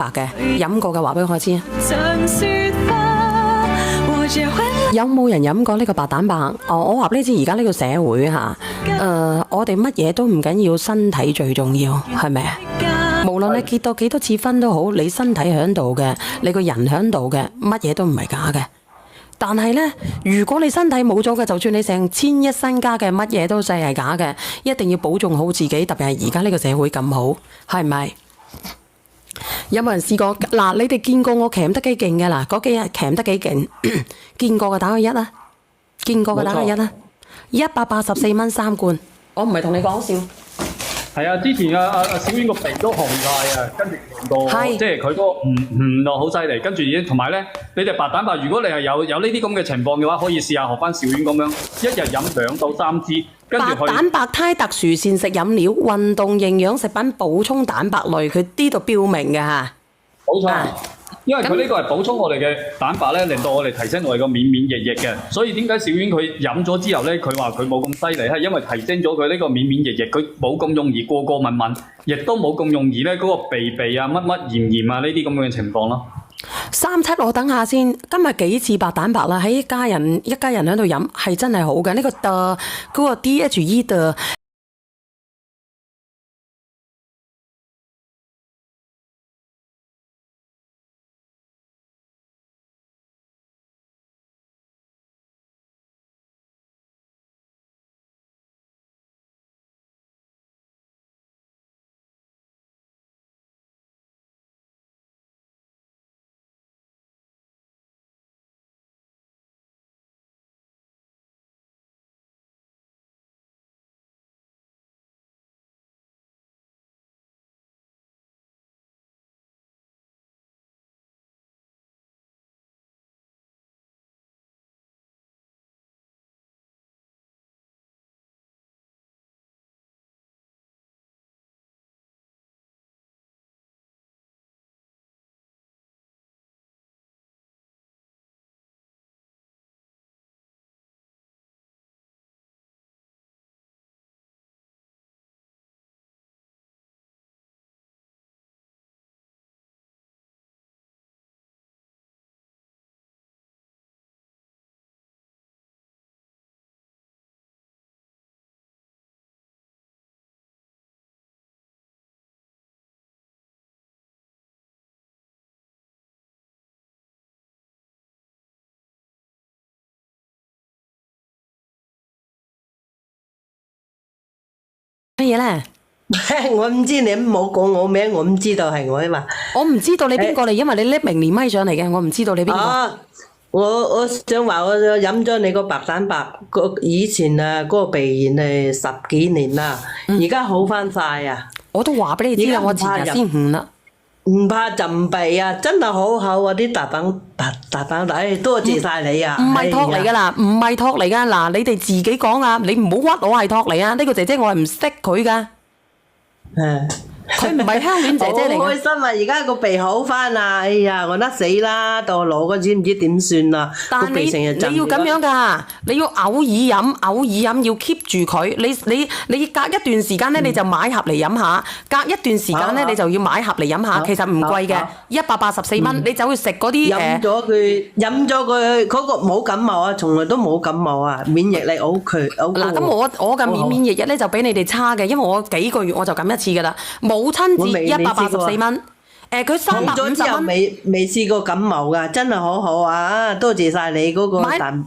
白嘅，飲過嘅話俾我知。有冇人飲過呢個白蛋白？我話俾你知，而家呢個社會嚇，我哋乜嘢都唔緊要，身體最重要，係咪啊？無論你結到幾多次婚都好，你身體喺度嘅，你個人喺度嘅，乜嘢都唔係假嘅。但係呢，如果你身體冇咗嘅，就算你成千億身家嘅，乜嘢都係假嘅。一定要保重好自己，特別係而家呢個社會咁好，係咪？有冇人試過？嗱，你哋見過我鉗得幾勁嘅嗱？嗰幾日鉗得幾勁？見過嘅打個一啦，見過嘅打個一啦。184蚊3罐，我唔係同你講笑。係啊，之前阿小婉個鼻都紅晒啊，跟住紅到即係佢嗰個唔落好犀利，跟住已經同埋咧，你哋白蛋白，如果你係有呢啲咁嘅情況嘅話，可以試下學翻小婉咁樣，一日飲2到3支。白蛋白肽特殊膳食飲料，運動營養食品補充蛋白類，佢呢度標明嘅嚇。冇錯，因為佢呢個係補充我哋嘅蛋白咧，令到我哋提升我哋個免疫力嘅。所以點解小丸佢飲咗之後咧，佢話佢冇咁犀利，係因為提升咗佢呢個免疫力，佢冇咁容易過敏，亦都冇咁容易咧嗰個鼻啊、乜炎啊呢啲咁樣嘅情況咯。37，我等下先。今日幾次白蛋白啦，喺一家人喺度飲，係真係好嘅。呢個嗰個 DHE 嘅。乜嘢咧？我唔知，你冇講我名，我唔知道係我啊嘛。我唔知道你邊個嚟，因為你拎明年咪上嚟嘅，我唔知道你邊個。我想話我飲咗你個白蛋白，以前啊嗰個鼻炎係10幾年啦，而家好翻晒啊！我都話俾你知啦，我前日先悟啦。唔怕浸鼻啊，真係好厚啊！啲大板底，多謝晒你啊！唔係托嚟噶啦，唔係托嚟噶。嗱，你哋自己講啊，你唔好屈我係托嚟啊！呢個姐姐我係唔識佢噶。佢唔係香戀姐姐嚟嘅。好開心啊！而家個鼻好翻啊！哎呀，我得死啦！到老嗰陣唔知點算啊！但係你要咁樣噶，你要偶爾飲，要 keep 住佢。你隔一段時間咧，你就買盒嚟飲下；隔一段時間咧，你就要買盒嚟飲下。其實唔貴嘅，184蚊。你走去食嗰啲飲咗佢嗰個冇感冒啊，從來都冇感冒啊，免疫力好強。嗱，咁我嘅免疫力咧就比你哋差嘅，因為我幾個月我就咁一次噶啦。母親節184蚊，佢350蚊。未試過感冒噶，真係好好啊！多謝晒你嗰個蛋。